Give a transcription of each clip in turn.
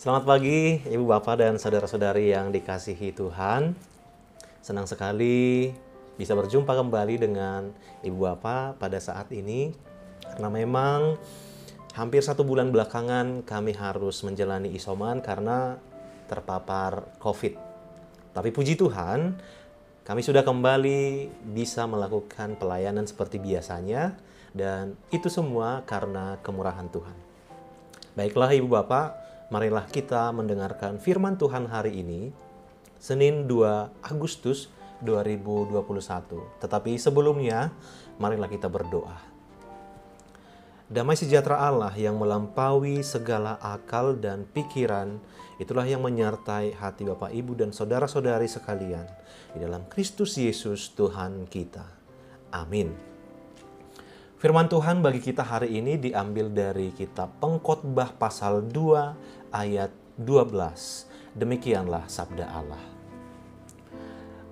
Selamat pagi, Ibu Bapak dan saudara-saudari yang dikasihi Tuhan. Senang sekali bisa berjumpa kembali dengan Ibu Bapak pada saat ini. Karena memang hampir 1 bulan belakangan kami harus menjalani isoman karena terpapar COVID. Tapi puji Tuhan, kami sudah kembali bisa melakukan pelayanan seperti biasanya. Dan itu semua karena kemurahan Tuhan. Baiklah Ibu Bapak, marilah kita mendengarkan firman Tuhan hari ini, Senin 2 Agustus 2021. Tetapi sebelumnya, marilah kita berdoa. Damai sejahtera Allah yang melampaui segala akal dan pikiran, itulah yang menyertai hati Bapak, Ibu, dan saudara-saudari sekalian di dalam Kristus Yesus Tuhan kita. Amin. Firman Tuhan bagi kita hari ini diambil dari kitab Pengkhotbah pasal 2 ayat 12. Demikianlah sabda Allah.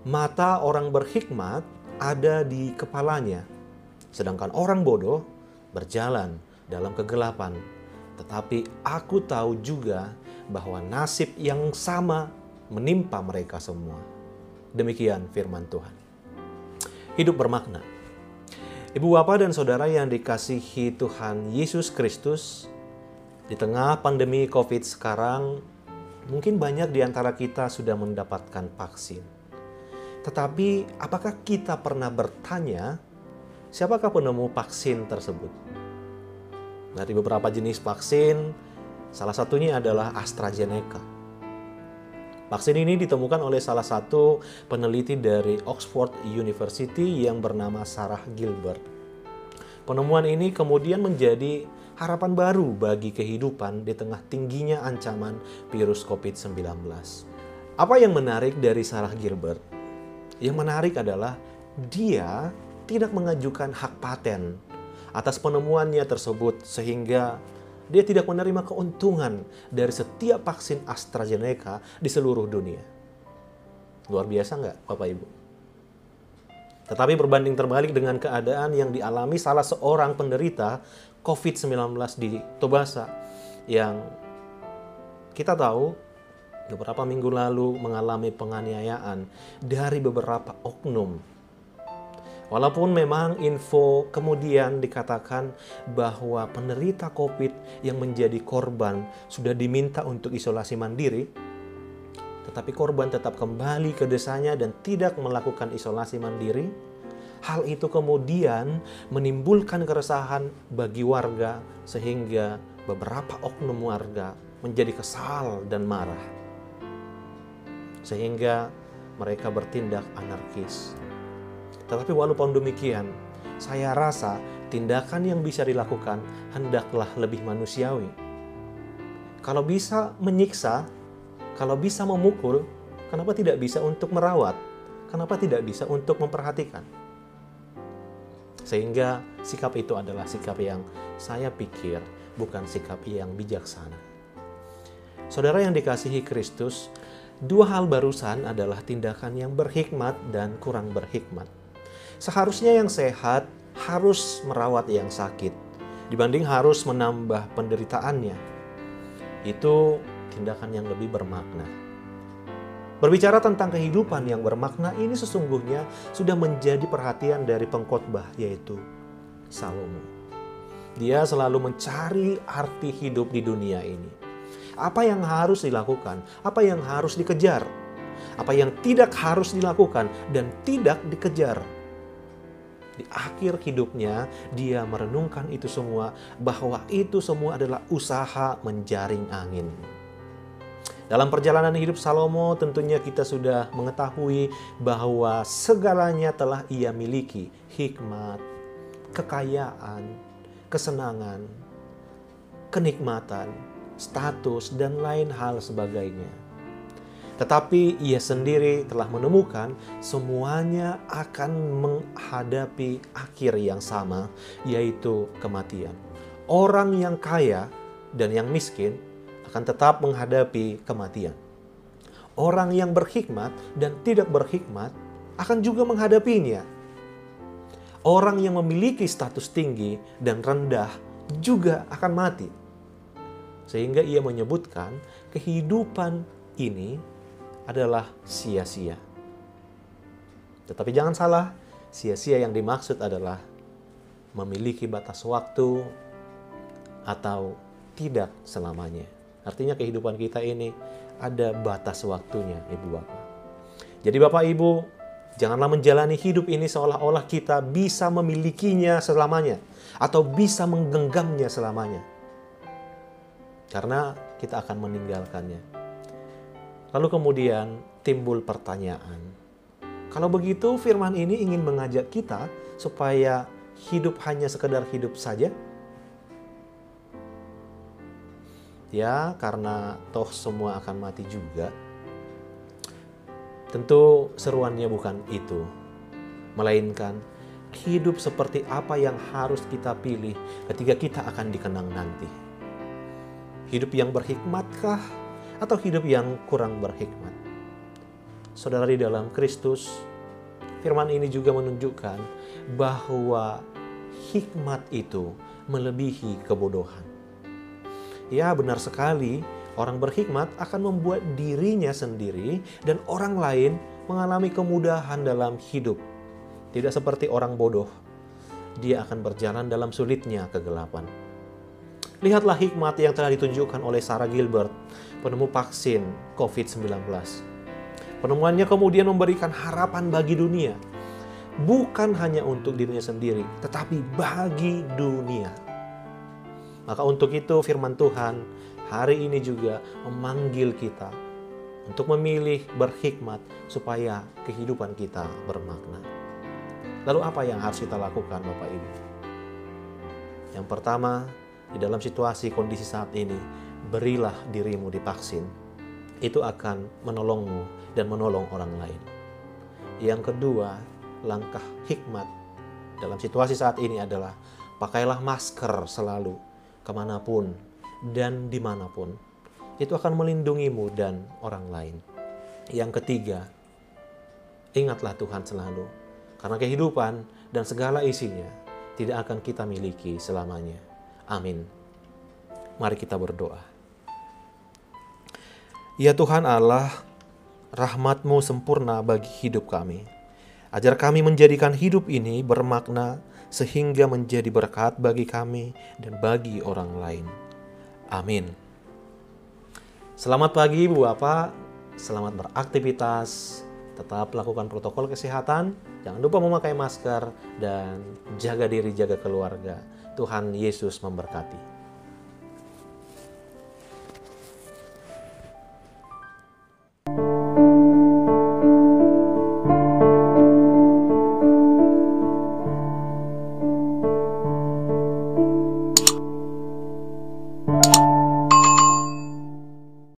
Mata orang berhikmat ada di kepalanya, sedangkan orang bodoh berjalan dalam kegelapan. Tetapi aku tahu juga bahwa nasib yang sama menimpa mereka semua. Demikian firman Tuhan. Hidup bermakna. Ibu Bapak dan Saudara yang dikasihi Tuhan Yesus Kristus, di tengah pandemi COVID sekarang, mungkin banyak di antara kita sudah mendapatkan vaksin. Tetapi apakah kita pernah bertanya, siapakah penemu vaksin tersebut? Dari beberapa jenis vaksin, salah satunya adalah AstraZeneca. Vaksin ini ditemukan oleh salah satu peneliti dari Oxford University yang bernama Sarah Gilbert. Penemuan ini kemudian menjadi harapan baru bagi kehidupan di tengah tingginya ancaman virus COVID-19. Apa yang menarik dari Sarah Gilbert? Yang menarik adalah dia tidak mengajukan hak paten atas penemuannya tersebut sehingga dia tidak menerima keuntungan dari setiap vaksin AstraZeneca di seluruh dunia. Luar biasa nggak, Bapak Ibu? Tetapi berbanding terbalik dengan keadaan yang dialami salah seorang penderita COVID-19 di Tobasa yang kita tahu beberapa minggu lalu mengalami penganiayaan dari beberapa oknum. Walaupun memang info kemudian dikatakan bahwa penderita COVID yang menjadi korban sudah diminta untuk isolasi mandiri, tetapi korban tetap kembali ke desanya dan tidak melakukan isolasi mandiri. Hal itu kemudian menimbulkan keresahan bagi warga sehingga beberapa oknum warga menjadi kesal dan marah. Sehingga mereka bertindak anarkis. Tetapi walaupun demikian, saya rasa tindakan yang bisa dilakukan hendaklah lebih manusiawi. Kalau bisa menyiksa, kalau bisa memukul, kenapa tidak bisa untuk merawat? Kenapa tidak bisa untuk memperhatikan? Sehingga sikap itu adalah sikap yang saya pikir bukan sikap yang bijaksana. Saudara yang dikasihi Kristus, dua hal barusan adalah tindakan yang berhikmat dan kurang berhikmat. Seharusnya yang sehat harus merawat yang sakit dibanding harus menambah penderitaannya. Itu tindakan yang lebih bermakna. Berbicara tentang kehidupan yang bermakna ini sesungguhnya sudah menjadi perhatian dari pengkhotbah yaitu Salomo. Dia selalu mencari arti hidup di dunia ini. Apa yang harus dilakukan, apa yang harus dikejar, apa yang tidak harus dilakukan dan tidak dikejar. Di akhir hidupnya, dia merenungkan itu semua, bahwa itu semua adalah usaha menjaring angin. Dalam perjalanan hidup Salomo, tentunya kita sudah mengetahui bahwa segalanya telah ia miliki. Hikmat, kekayaan, kesenangan, kenikmatan, status, dan lain hal sebagainya. Tetapi ia sendiri telah menemukan semuanya akan menghadapi akhir yang sama, yaitu kematian. Orang yang kaya dan yang miskin akan tetap menghadapi kematian. Orang yang berhikmat dan tidak berhikmat akan juga menghadapinya. Orang yang memiliki status tinggi dan rendah juga akan mati. Sehingga ia menyebutkan kehidupan ini adalah sia-sia. Tetapi jangan salah, sia-sia yang dimaksud adalah memiliki batas waktu atau tidak selamanya. Artinya kehidupan kita ini ada batas waktunya, Ibu Bapak. Jadi Bapak Ibu, janganlah menjalani hidup ini seolah-olah kita bisa memilikinya selamanya atau bisa menggenggamnya selamanya. Karena kita akan meninggalkannya. Lalu kemudian timbul pertanyaan. Kalau begitu firman ini ingin mengajak kita supaya hidup hanya sekedar hidup saja? Ya, karena toh semua akan mati juga. Tentu seruannya bukan itu. Melainkan hidup seperti apa yang harus kita pilih ketika kita akan dikenang nanti. Hidup yang berhikmatkah atau hidup yang kurang berhikmat? Saudara di dalam Kristus, firman ini juga menunjukkan bahwa hikmat itu melebihi kebodohan. Ya, benar sekali, orang berhikmat akan membuat dirinya sendiri dan orang lain mengalami kemudahan dalam hidup. Tidak seperti orang bodoh, dia akan berjalan dalam sulitnya kegelapan. Lihatlah hikmat yang telah ditunjukkan oleh Sarah Gilbert, penemu vaksin COVID-19. Penemuannya kemudian memberikan harapan bagi dunia. Bukan hanya untuk dirinya sendiri, tetapi bagi dunia. Maka untuk itu firman Tuhan hari ini juga memanggil kita untuk memilih berhikmat supaya kehidupan kita bermakna. Lalu apa yang harus kita lakukan Bapak Ibu? Yang pertama, di dalam situasi kondisi saat ini, berilah dirimu divaksin. Itu akan menolongmu dan menolong orang lain. Yang kedua, langkah hikmat dalam situasi saat ini adalah pakailah masker selalu, kemanapun dan dimanapun. Itu akan melindungimu dan orang lain. Yang ketiga, ingatlah Tuhan selalu. Karena kehidupan dan segala isinya tidak akan kita miliki selamanya. Amin. Mari kita berdoa. Ya Tuhan Allah, rahmat-Mu sempurna bagi hidup kami. Ajar kami menjadikan hidup ini bermakna sehingga menjadi berkat bagi kami dan bagi orang lain. Amin. Selamat pagi Ibu Bapak, selamat beraktivitas, tetap lakukan protokol kesehatan, jangan lupa memakai masker, dan jaga diri, jaga keluarga. Tuhan Yesus memberkati.